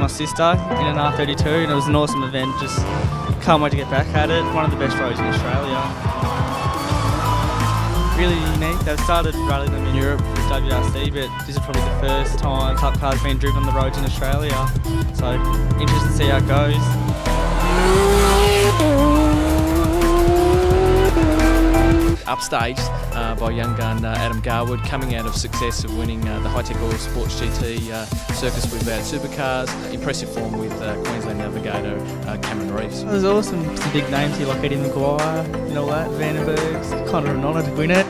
my sister in an R32, and it was an awesome event. Just can't wait to get back at it. One of the best roads in Australia. Really unique. They've started rallying them in Europe with WRC, but this is probably the first time Cup cars being driven on the roads in Australia. So interested to see how it goes. Upstaged by young gun Adam Garwood, coming out of success of winning the High-Tech Oil Sports GT circus with supercars. Impressive form with Queensland navigator Cameron Reeves. It was awesome. Some big names here like Eddie Maguire and all that, Vandenbergs. Kind of an honour to win it.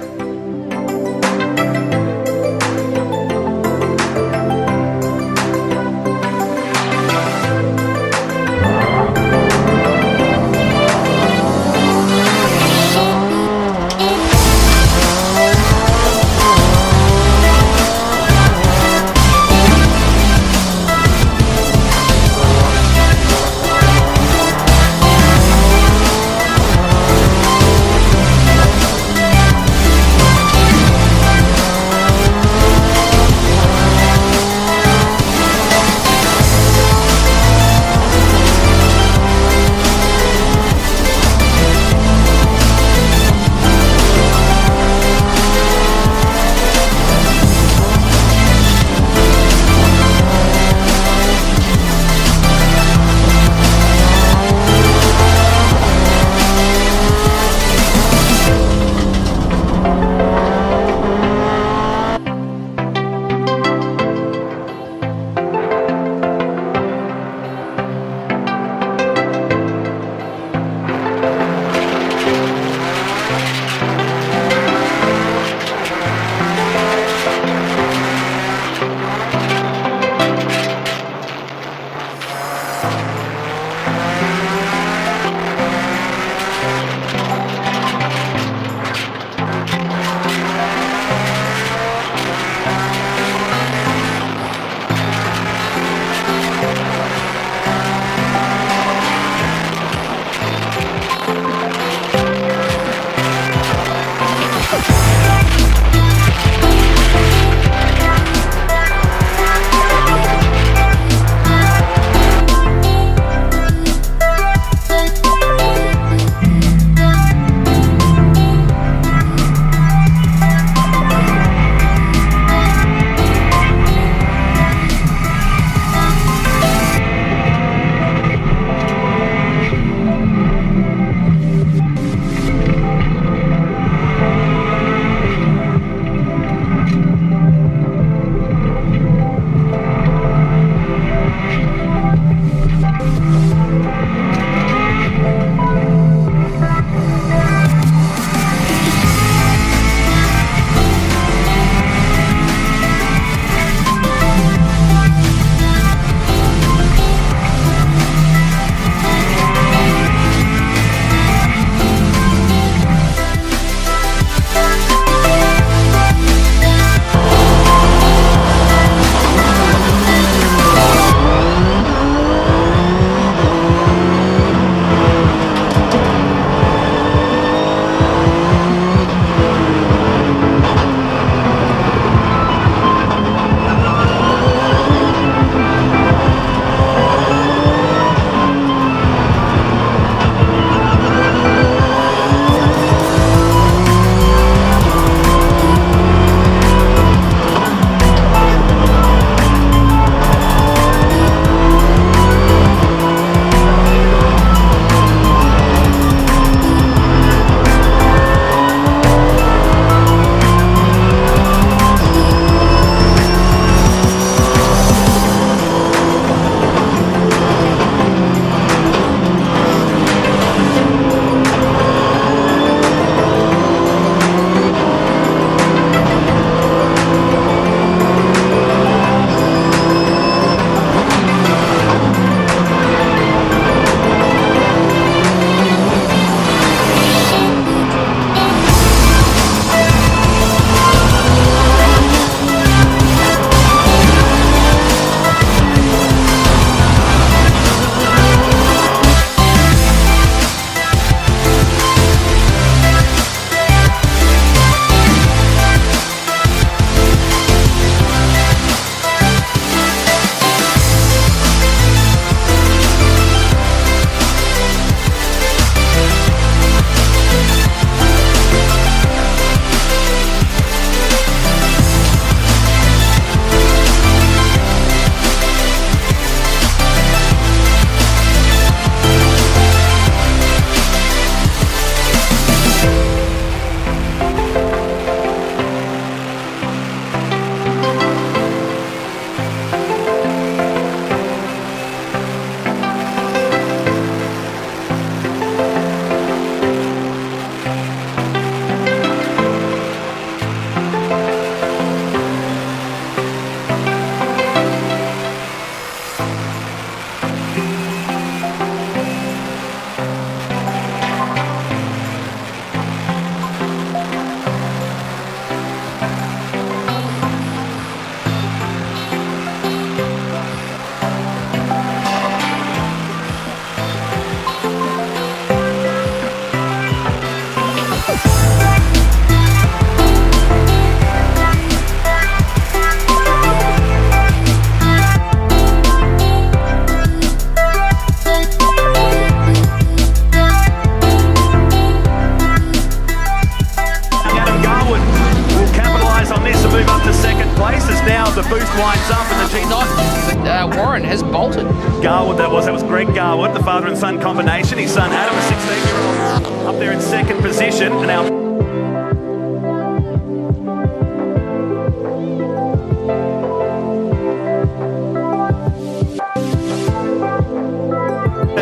winds up and the G9. But Warren has bolted. Garwood that was Greg Garwood, the father and son combination. His son Adam, a 16-year-old, up there in second position. And now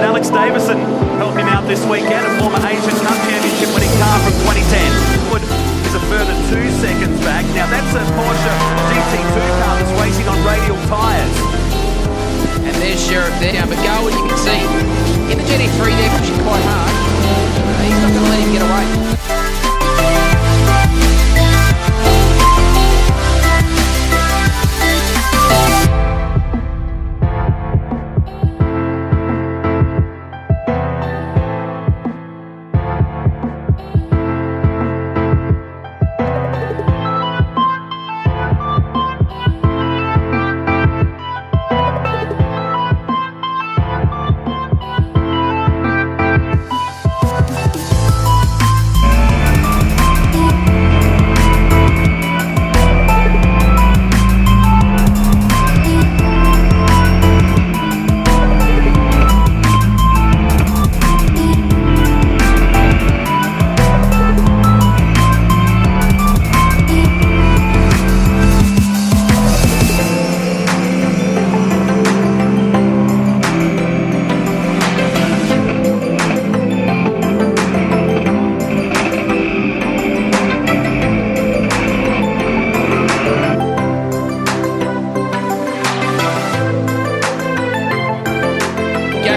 Alex Davison helped him out this weekend, a former Asian Cup Championship winning car from 2010. Wood is a further 2 seconds back. Now that's a Porsche GT2 car that's racing on radial tyres. And there's Sheriff there down, but Garwood, you can see in the GT3 there pushing quite hard. He's not going to let him get away.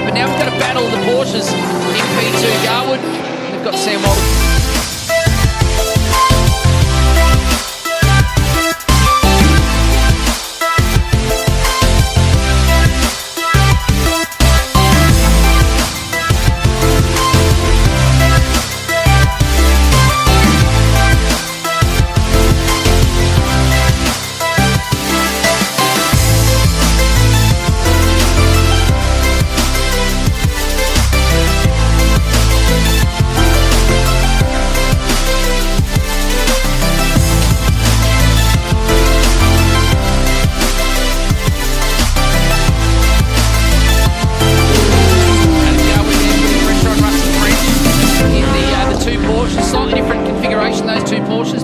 But now we've got a battle of the Porsches in P2 Garwood. They've got Sam Walton.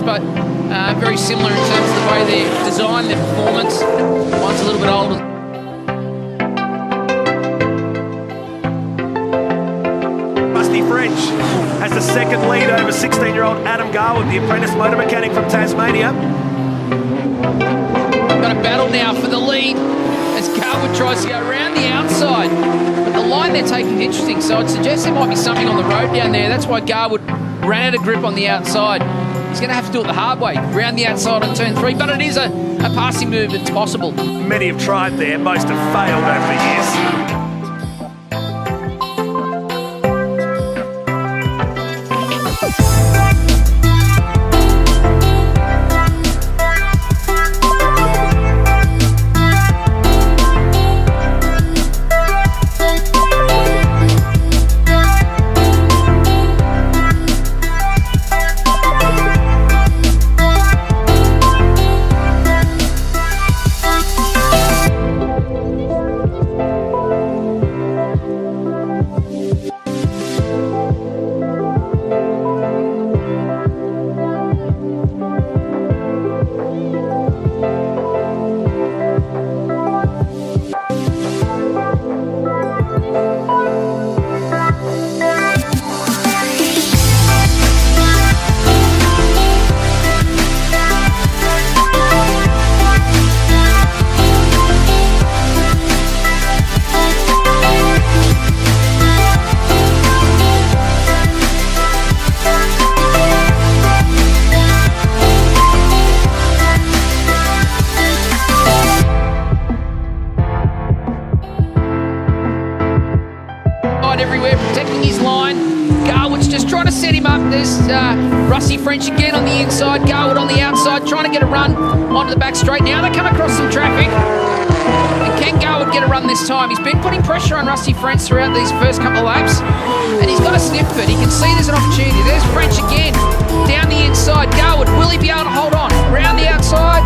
But very similar in terms of the way they're designed, their performance. One's a little bit older. Rusty French has the second lead over 16-year-old Adam Garwood, the apprentice motor mechanic from Tasmania. Got a battle now for the lead as Garwood tries to go around the outside. But the line they're taking is interesting, so I'd suggest there might be something on the road down there. That's why Garwood ran out of grip on the outside. He's going to have to do it the hard way, round the outside on turn 3, but it is a passing move that's possible. Many have tried there, most have failed over the years. Everywhere, protecting his line. Garwood's just trying to set him up. There's Rusty French again on the inside. Garwood on the outside, trying to get a run onto the back straight. Now they come across some traffic. And can Garwood get a run this time? He's been putting pressure on Rusty French throughout these first couple of laps. And he's got a sniff of it. He can see there's an opportunity. There's French again. Down the inside. Garwood, will he be able to hold on? Round the outside.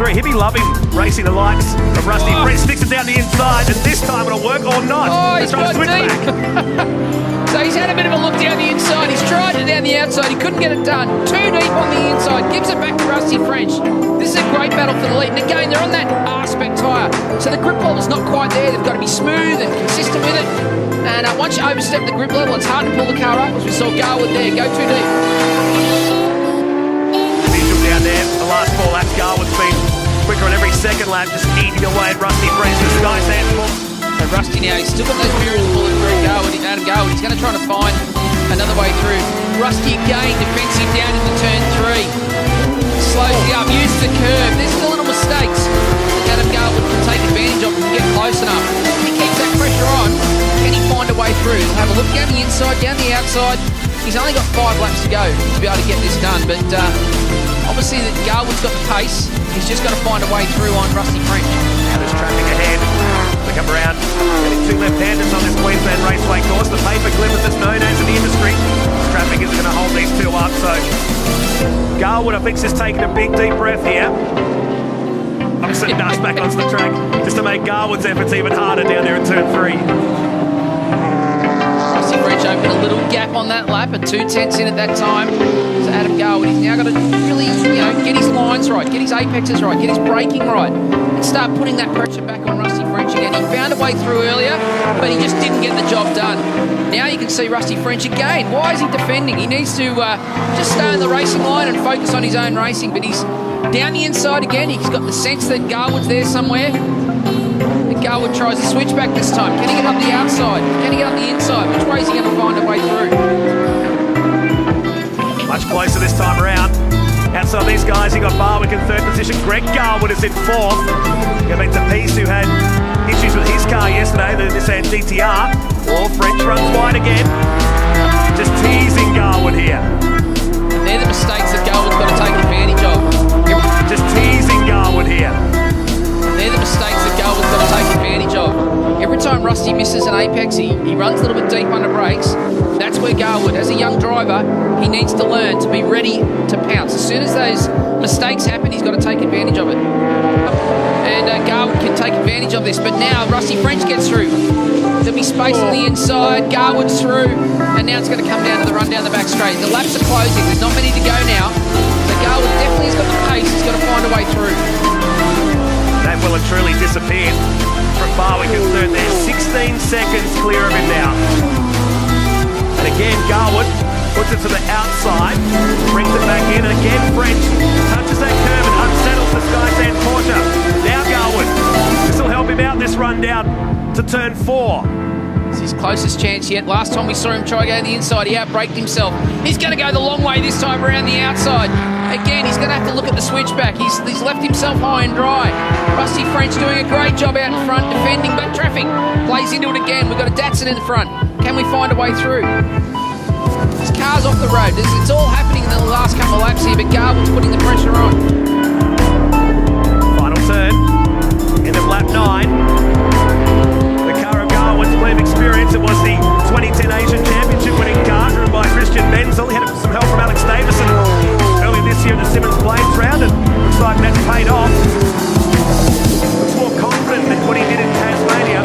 turn 3. He'd be loving racing the likes of Rusty French. Sticks it down the inside, and this time it'll work or not. Oh, he's Trying to got switch deep. back. So he's had a bit of a look down the inside. He's tried it down the outside. He couldn't get it done. Too deep on the inside. Gives it back to Rusty French. This is a great battle for the lead. And again, they're on that R-Spec tyre. So the grip level's not quite there. They've got to be smooth and consistent with it. And once you overstep the grip level, it's hard to pull the car up, as we saw Garwood there. Go too deep. Visual down there. The last 4 laps, Garwood's been quicker on every second lap, just eating away at Rusty French. The Sky Sandstorm. So Rusty now, he's still got those mirrors pulling through Adam Garwood. He's going to try to find another way through. Rusty again, defensive down into turn 3. Slows it up, uses the curve. There's still little mistakes that Adam Garwood can take advantage of and get close enough. If he keeps that pressure on, can he find a way through? He'll have a look down the inside, down the outside. He's only got 5 laps to go to be able to get this done, but obviously that Garwood's got the pace. He's just got to find a way through on Rusty French. Now there's traffic ahead. They come around, getting 2 left-handers on this Queensland Raceway course. The paperclip, as it's known as in the industry. This traffic isn't going to hold these 2 up, so Garwood, I think, is just taking a big, deep breath here. I'm sitting dust back onto the track just to make Garwood's efforts even harder down there in turn 3. Rusty French opened a little gap on that lap, at 2 tenths in at that time. So Adam Garwood, he's now got to really, get his lines right, get his apexes right, get his braking right, and start putting that pressure back on Rusty French again. He found a way through earlier, but he just didn't get the job done. Now you can see Rusty French again. Why is he defending? He needs to just stay on the racing line and focus on his own racing, but he's down the inside again. He's got the sense that Garwood's there somewhere. And Garwood tries to switch back this time. Can he get up the outside? Can he get up the inside? Which way is he going to find a way through? Much closer this time around. Outside these guys, you got Barwick in 3rd position. Greg Garwood is in 4th. Go back to Peace, who had issues with his car yesterday, the Nissan GTR. Well, French runs wide again. Just teasing Garwood here. And they're the mistakes that Garwood's got to take advantage of. Just teasing Garwood here. They're the mistakes that Garwood's got to take advantage of. Every time Rusty misses an apex, he runs a little bit deep under brakes. That's where Garwood, as a young driver, he needs to learn to be ready to pounce. As soon as those mistakes happen, he's got to take advantage of it. And Garwood can take advantage of this, but now Rusty French gets through. There'll be space on the inside, Garwood's through, and now it's going to come down to the run down the back straight. The laps are closing, there's not many to go now, so Garwood definitely has got the pace, he's got to find a way through. That will have truly disappeared from Barwick in 3rd there. 16 seconds clear of him now. And again, Garwood puts it to the outside, brings it back in, and again French touches that curve and unsettles the Sky Sand Porsche. Now Garwood, this will help him out this run down to turn 4. It's his closest chance yet. Last time we saw him try to go to the inside, he outbraked himself. He's going to go the long way this time around the outside. Again, he's going to have to look at the switchback. He's left himself high and dry. Rusty French doing a great job out in front, defending, but traffic plays into it again. We've got a Datsun in the front. Can we find a way through? This car's off the road. It's all happening in the last couple of laps here, but Garwood's putting the pressure on. Final turn, end of lap 9. Garwood's Clem experience. It was the 2010 Asian Championship winning car driven by Christian Menzel. He had some help from Alex Davison earlier this year in the Simmons Blades round, and looks like that's paid off. Looks more confident than what he did in Tasmania.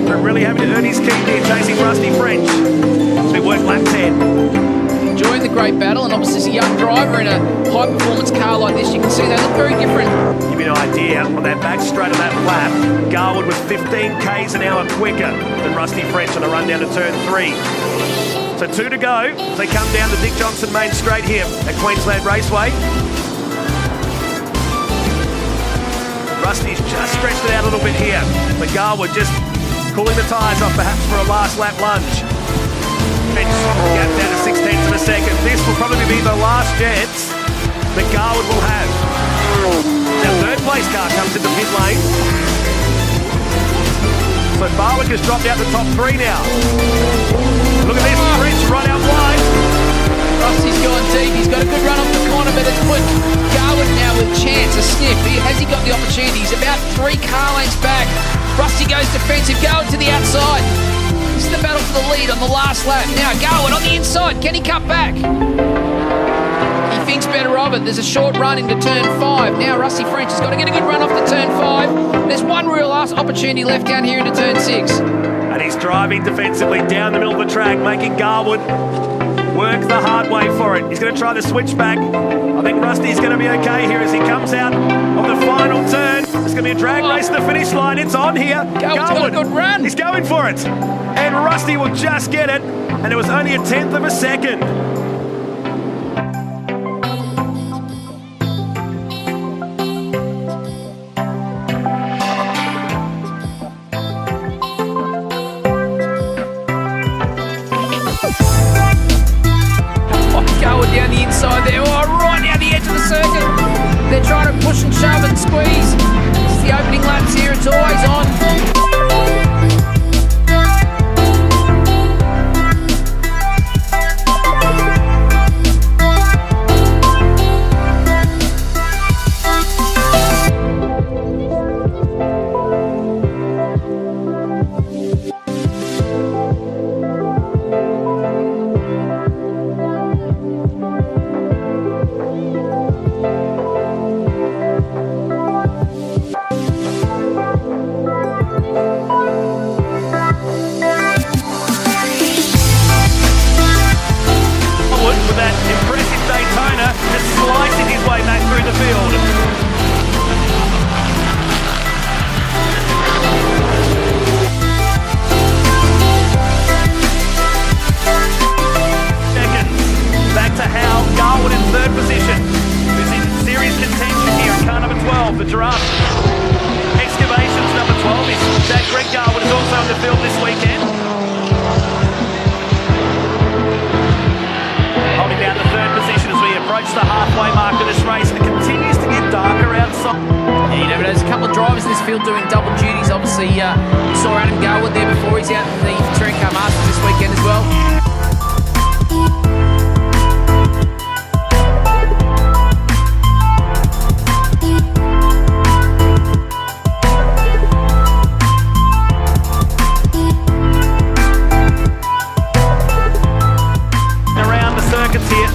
But really having to earn his keep here, chasing Rusty French. It's been worked lap 10. Enjoying the great battle, and obviously as a young driver in a high-performance car like this, you can see they look very different. Give you an idea, on that back straight of that lap, Garwood was 15 k's an hour quicker than Rusty French on a run down to turn 3. So 2 to go. They come down the Dick Johnson main straight here at Queensland Raceway. Rusty's just stretched it out a little bit here, but Garwood just cooling the tyres off perhaps for a last lap lunge. French gap down to 6 tenths of a second. This will probably be the last chance that Garwood will have. Now 3rd place car comes into pit lane. So Barwick has dropped out the top 3 now. Look at this, French right out wide. Rusty's gone deep, he's got a good run off the corner, but it's put Garwood now with chance, a sniff. Has he got the opportunity? He's about 3 car lengths back. Rusty goes defensive, Garwood to the outside. This is the battle for the lead on the last lap. Now Garwood on the inside, can he cut back? He thinks better of it. There's a short run into turn 5. Now Rusty French has got to get a good run off to turn 5. There's one real last opportunity left down here into turn 6. And he's driving defensively down the middle of the track, making Garwood work the hard way for it. He's going to try the switchback. I think Rusty's going to be okay here as he comes out of the final turn. It's going to be a drag race to the finish line. It's on here. Garwood's got a good run. He's going for it. And Rusty will just get it. And it was only a 1/10 of a second. Down the inside there, right down the edge of the circuit. They're trying to push and shove and squeeze. It's the opening laps here, it's always on. With that impressive Daytona, just slicing his way back through the field. Seconds. Back to Hal. Garwood in 3rd position. Who's in serious contention here in car number 12, the Giraffe. Excavations number 12 is that Greg Garwood is also in the field this weekend. Holding down the 3rd position as we approach the halfway mark of this race, and it continues to get darker outside. Yeah, you know, but there's a couple of drivers in this field doing double duties. Obviously, we saw Adam Garwood there before. He's out in the Touring Car Masters this weekend as well. Here.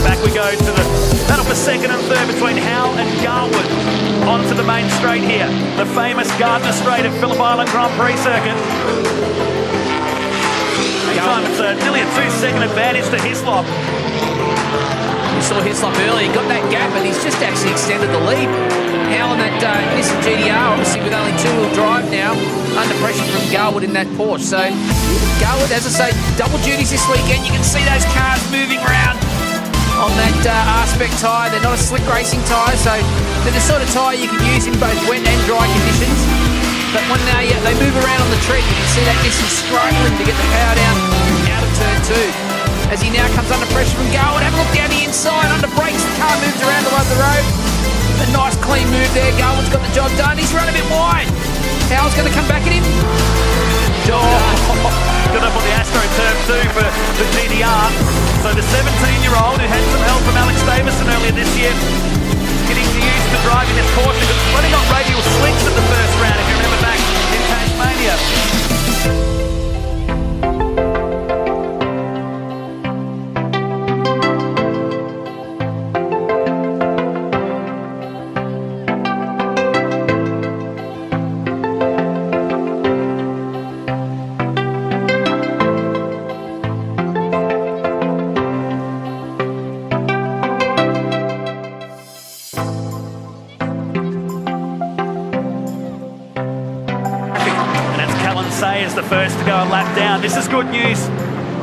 Back we go to the battle for 2nd and 3rd between Hal and Garwood. Onto the main straight here, the famous Gardner Straight at Phillip Island Grand Prix circuit. Meantime, it's nearly a 2-second advantage to Hislop. We saw Hislop earlier, he got that gap, and he's just actually extended the lead. Hal in that Nissan GTR, obviously with only 2-wheel drive now, under pressure from Garwood in that Porsche. So Garwood, as I say, double duties this weekend. You can see those cars moving around on that R-Spec tyre. They're not a slick racing tyre, so they're the sort of tyre you can use in both wet and dry conditions. But when they move around on the tread, you can see that Nissan struggling to get the power down out of turn 2. As he now comes under pressure from Garwood, have a look down the inside, under brakes, the car moves around the love of the road. A nice clean move there, Garwood's got the job done. He's run a bit wide. Hal's going to come back at him. Got up on the Astro turn 2 for the GTR. So the 17-year-old who had some help from Alex Davison earlier this year, getting used to driving this Porsche. It's running on radial slicks at the first round, if you remember back in Tasmania. Is the first to go a lap down. This is good news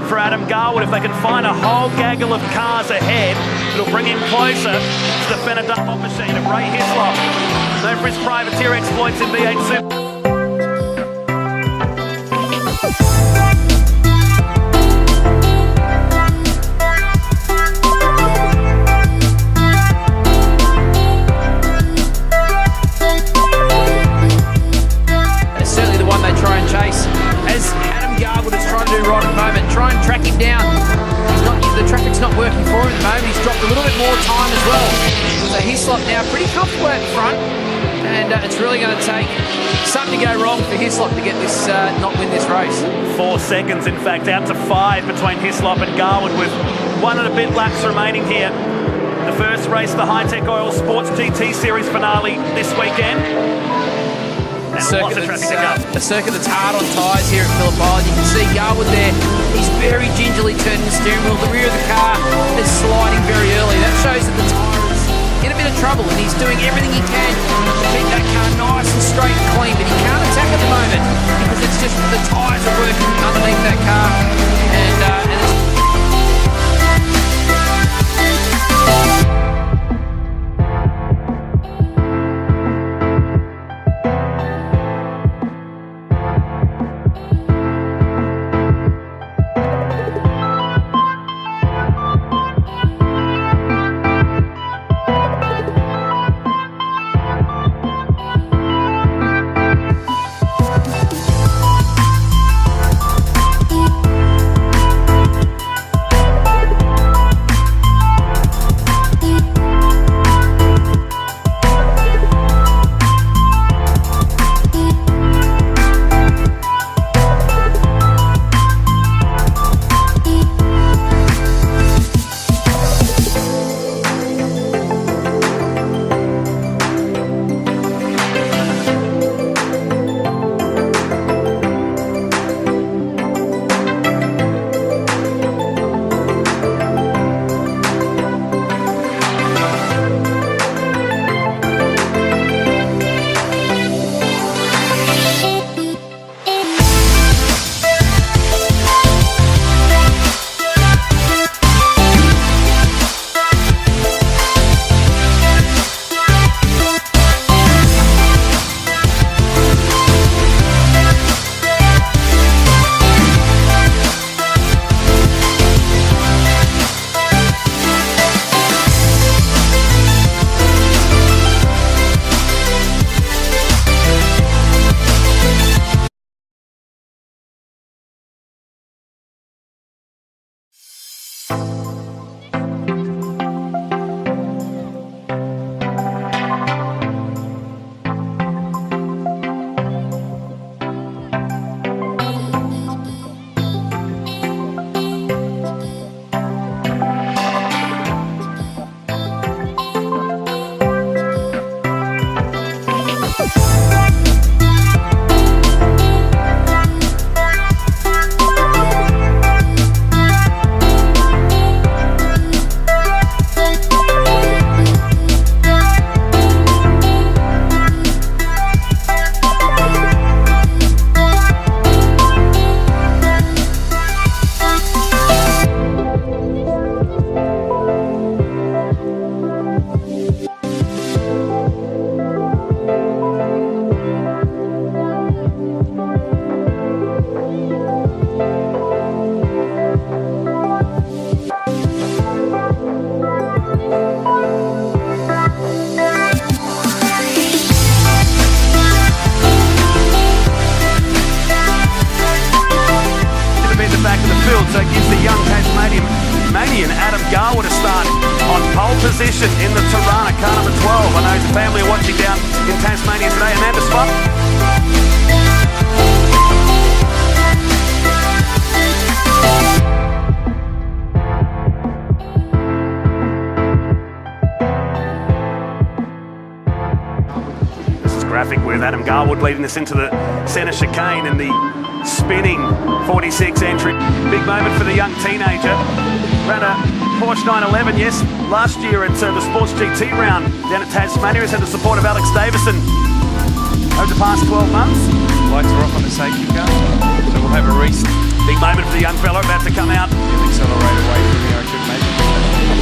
for Adam Garwood. If they can find a whole gaggle of cars ahead, it'll bring him closer to the Fenner dump machine of Ray Hislop. Known for his privateer exploits in V8 Super. Track him down. The traffic's not working for him at the moment. He's dropped a little bit more time as well. So Hislop now pretty comfortable out front, and it's really going to take something to go wrong for Hislop to get this, not win this race. 4 seconds, in fact, out to 5 between Hislop and Garwood, with 1 and a bit laps remaining here. The first race, the High-Tech Oil Sports GT Series finale this weekend. And lots of traffic to go. A circuit that's hard on tyres here at Phillip Island. You can see Garwood there. He's very gingerly turning the steering wheel. The rear of the car is sliding very early. That shows that the tyre is in a bit of trouble, and he's doing everything he can to keep that car nice and straight and clean. But he can't attack at the moment because it's just the tyres are working underneath that car, and it's So it gives the young Tasmanian Adam Garwood a start on pole position in the Tirana, car number 12. I know his family are watching down in Tasmania today. Amanda Spot. This is graphic with Adam Garwood leading us into the centre chicane and the spinning 46 entry. Big moment for the young teenager. Ran a Porsche 911, yes, last year at the Sports GT round down at Tasmania. He's had the support of Alex Davison over the past 12 months. Lights are off on the safety car, so we'll have a race. Big moment for the young fella about to come out. He'll accelerate away from me, I should imagine.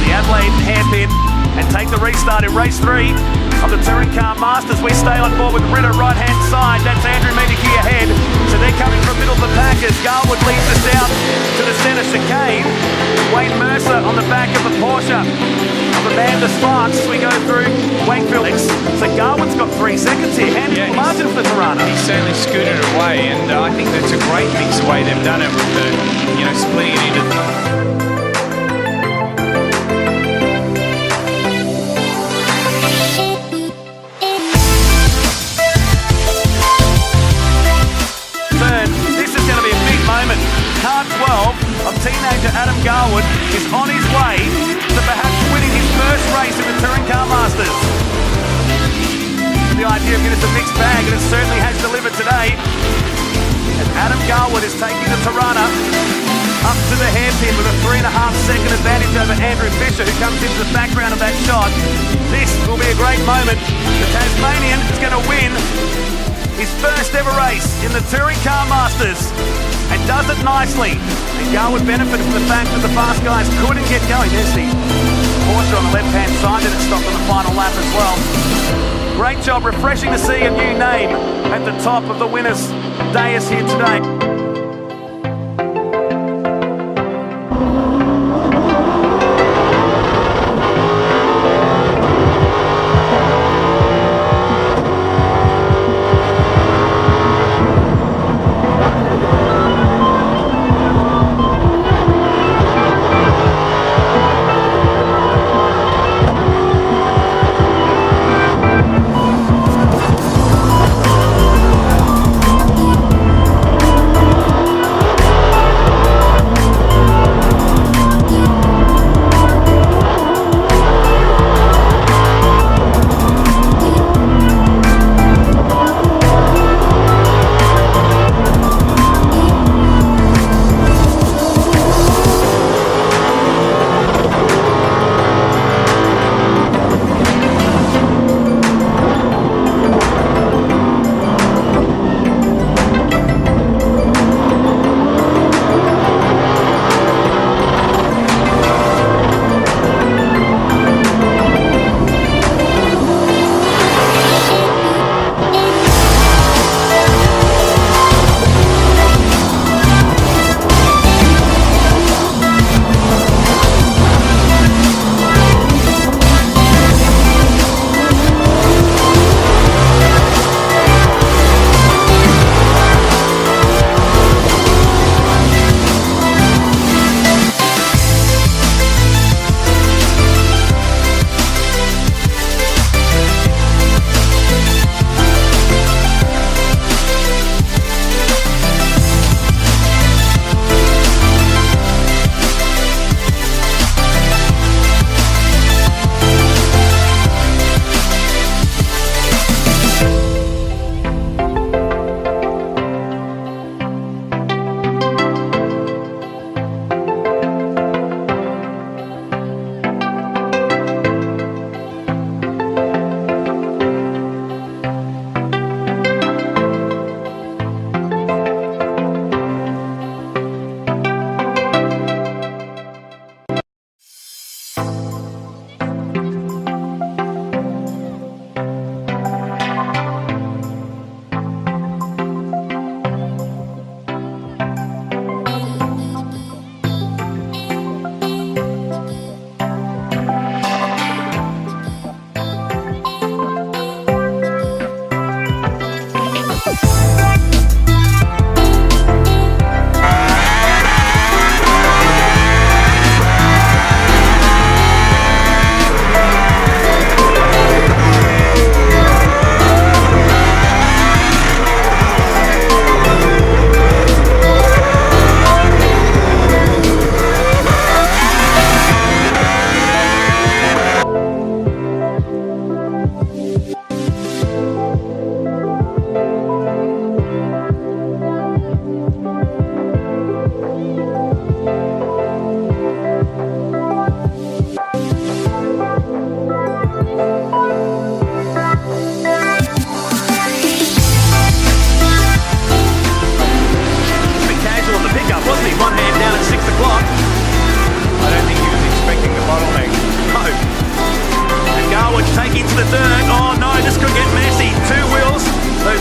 The Adelaide hairpin and take the restart in race 3 of the Touring Car Masters. We stay on board with Ritter right hand side. That's Andrew Medicki ahead. So they're coming from middle of the pack as Garwood leads us down to the centre chicane. Wayne Mercer on the back of the Porsche of Amanda Sparks as we go through Wakefield. So Garwood's got 3 seconds here. Handing the margin for the Tirana. He's certainly scooted it away, and I think that's a great mix the way they've done it with the, splitting it into. Car 12 of teenager Adam Garwood. Garwood is on his way to perhaps winning his first race in the Touring Car Masters. The idea of getting a mixed bag, and it certainly has delivered today. As Adam Garwood is taking the Tirana up to the hairpin with a 3.5-second advantage over Andrew Fisher, who comes into the background of that shot. This will be a great moment. The Tasmanian is going to win his first ever race in the Touring Car Masters, and does it nicely. And Garwood benefited from the fact that the fast guys couldn't get going. There's the Porsche on the left-hand side, and it stopped on the final lap as well. Great job, refreshing to see a new name at the top of the winners' dais here today.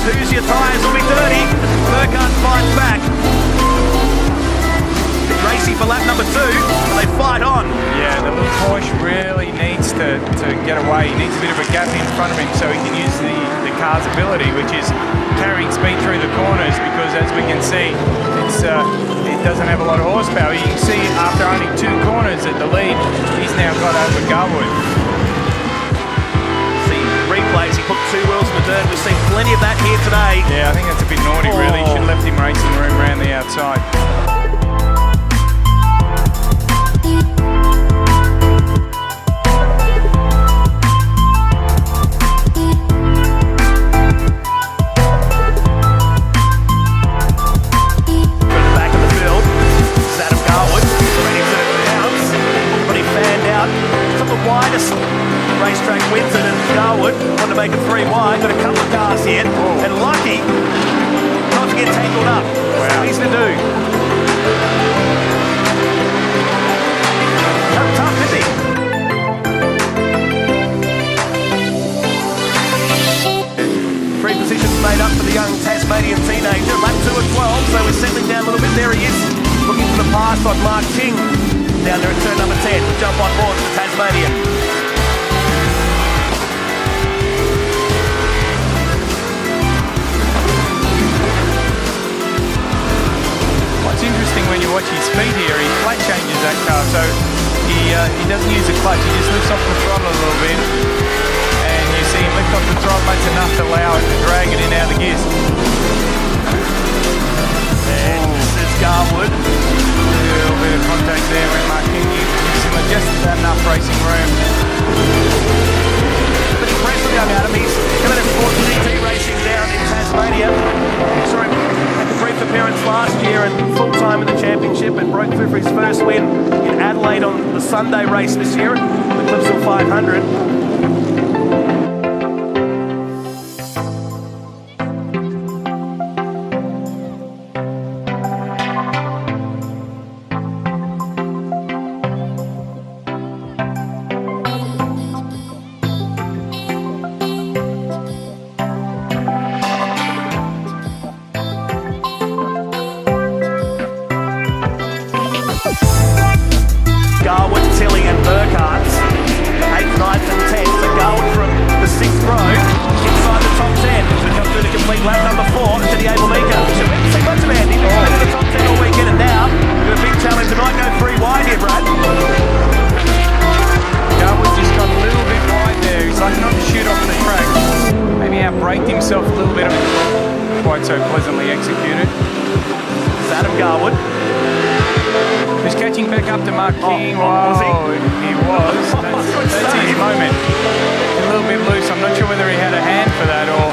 Lose your tyres will be dirty. Burkhardt fights back. It's racy for lap number 2, but they fight on. Yeah, the little Porsche really needs to get away. He needs a bit of a gap in front of him so he can use the car's ability, which is carrying speed through the corners, because as we can see, it doesn't have a lot of horsepower. You can see after only 2 corners at the lead, he's now got over Garwood. Replays, he put 2 wheels in the dirt. We've seen plenty of that here today. Yeah, I think that's a bit naughty, really. Should have left him racing room around the outside. racetrack, Winton and Garwood want to make it 3 wide. Got a couple of cars here, and lucky not to get tangled up. Wow. Easy to do. Tough, isn't he? Three positions made up for the young Tasmanian teenager. Lap 2 at 12, so we're settling down a little bit. There he is, looking for the pass on Mark King. Down there at turn number 10. We'll jump on board for the Tasmanian. What's interesting when you watch his speed here, he flat changes that car, so he doesn't use the clutch, he just lifts off the throttle a little bit, and you see him lift off the throttle, that's enough to allow it to drag it in out of the gears. And this is Garwood. A little bit of contact there when Mark King gives him just enough racing room. But impressive, young Adam. He's coming in Sport GT racing down in Tasmania. Sorry, had a brief appearance last year and full time in the championship, and broke through for his first win in Adelaide on the Sunday race this year, the Clipsal 500. Garwood, Tilly and Burkhart's 8th, 9th and 10th. So Garwood from the 6th row inside the top 10. So come through to complete lap number 4 to the Able Mika. So we haven't seen much of Andy. He's been in the top 10 all weekend, and now got a big challenge. It might go 3 wide here, Brad. Garwood just got a little bit wide there. He's like not to shoot off the track. Maybe outbraked himself a little bit. Quite so pleasantly executed. It's Adam Garwood. He's catching back up to Mark King. Was he? He was. That's his moment. A little bit loose. I'm not sure whether he had a hand for that or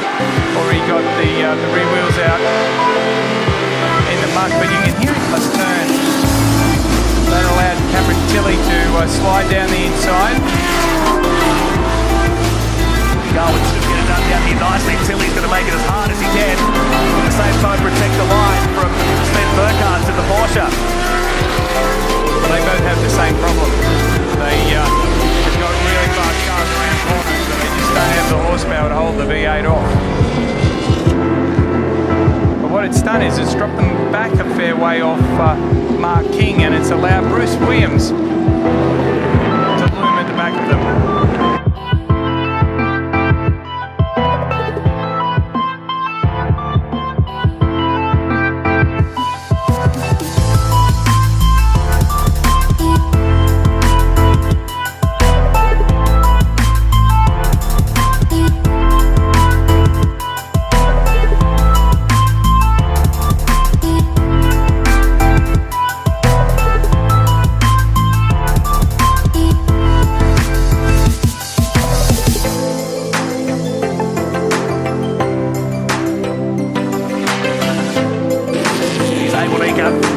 he got the rear wheels out in the muck, but you can hear him must turn. That allowed Cameron Tilley to slide down the inside. Garwood's going to get it done down here nicely. Tilly's going to make it as hard as he can. At the same time, protect the line from Sven Burkhardt to the Porsche. They both have the same problem. They've got really fast cars around corners, but they just don't have the horsepower to hold the V8 off. But what it's done is it's dropped them back a fair way off Mark King, and it's allowed Bruce Williams to loom at the back of them.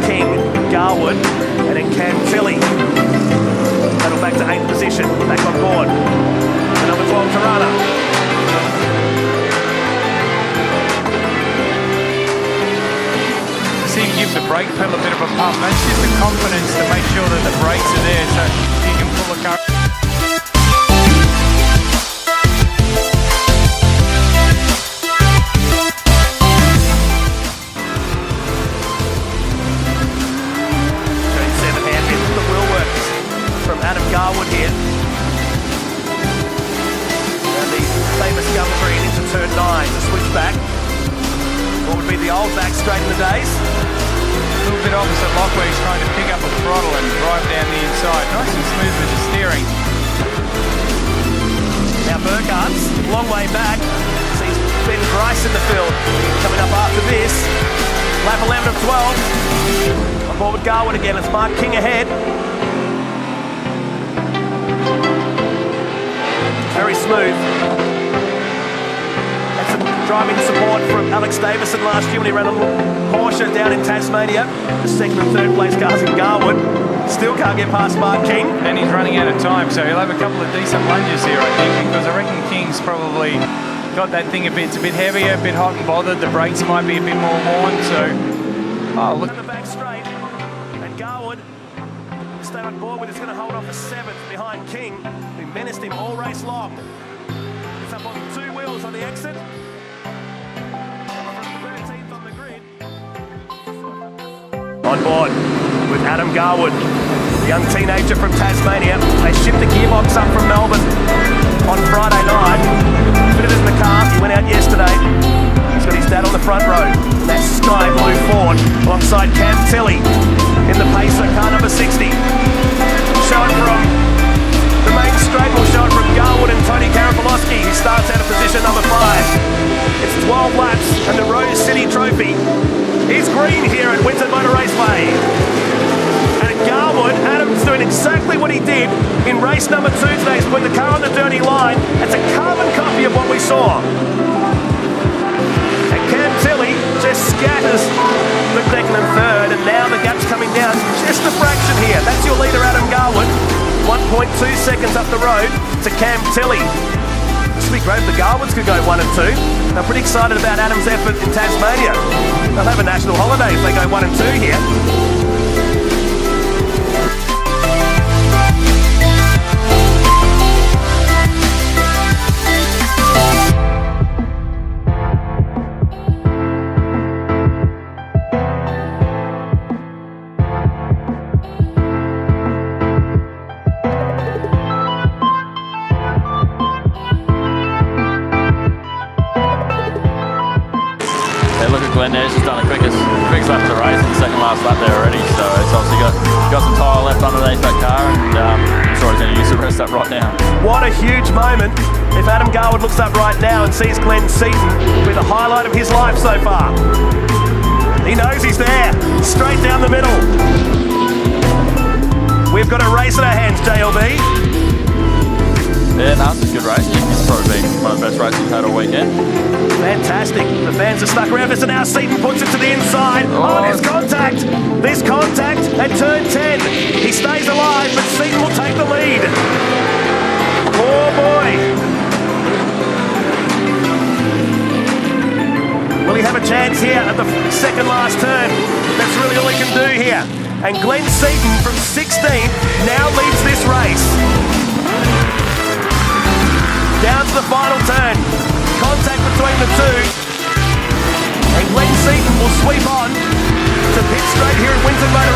King, Garwood, and then Cam Tilly. That'll back to 8th position, back on board. The number 12, Tirana. See him give the brake pedal a bit of a pump. That's just the confidence to make sure that the brakes are there so you can pull the car. Adam Garwood here. And the famous gum green into turn 9 to switch back. What would be the old back straight in the days? A little bit opposite lock where he's trying to pick up a throttle and drive down the inside. Nice and smooth with the steering. Now Burkhart's long way back. Sees Ben Bryce in the field. Coming up after this. Lap 11 of 12. On board with Garwood again. It's Mark King ahead. Very smooth. Had some driving support from Alex Davison last year when he ran a Porsche down in Tasmania. The 2nd and 3rd place cars in Garwood. Still can't get past Mark King. And he's running out of time, so he'll have a couple of decent lunges here, I think, because I reckon King's probably got that thing it's a bit heavier, a bit hot and bothered. The brakes might be a bit more worn, so... Oh, look. On the back straight, and Garwood, stay on board with, is going to hold off a 7th behind King, who menaced him all race long. It's up on 2 wheels on the exit. 13th on the grid. On board with Adam Garwood, the young teenager from Tasmania. They shipped the gearbox up from Melbourne on Friday night. Fitted it in the car. He went out yesterday. He's got his dad on the front row. And that sky blue Ford alongside Cam Tilley in the Pacer car number 60. Showing from the main straight, will show it from Garwood and Tony Karapolowski, who starts out of position number 5. It's 12 laps and the Rose City Trophy is green here at Winton Motor Raceway. And Garwood, Adam's doing exactly what he did in race number 2 today. He's put the car on the dirty line. It's a carbon copy of what we saw. And Cam Tilley just scatters the second and third, and now the gap's coming down just a fraction here. That's your leader, Adam Garwood. 1.2 seconds up the road to Cam Tilley. This would be great if the Garwoods could go 1 and 2. They're pretty excited about Adam's effort in Tasmania. They'll have a national holiday if they go 1 and 2 here. Glenn there's just done the quickest lap of the race in the second last lap there already, so it's obviously got some tyre left underneath that car, and I'm sure he's going to use the rest of that right now. What a huge moment if Adam Garwood looks up right now and sees Glenn Seaton with the highlight of his life so far. He knows he's there, straight down the middle. We've got a race in our hands, JLB. Yeah, no, it's a good race. It's probably been one of the best races we've had all weekend. Fantastic. The fans are stuck around this, and now Seaton puts it to the inside. Oh, there's contact. There's contact at turn 10. He stays alive, but Seaton will take the lead. Oh, boy. Will he have a chance here at the second last turn? That's really all he can do here. And Glenn Seaton from 16th now leads this race. Down to the final turn. Contact between the two. And Glenn Seaton will sweep on to pit straight here at Winton Motor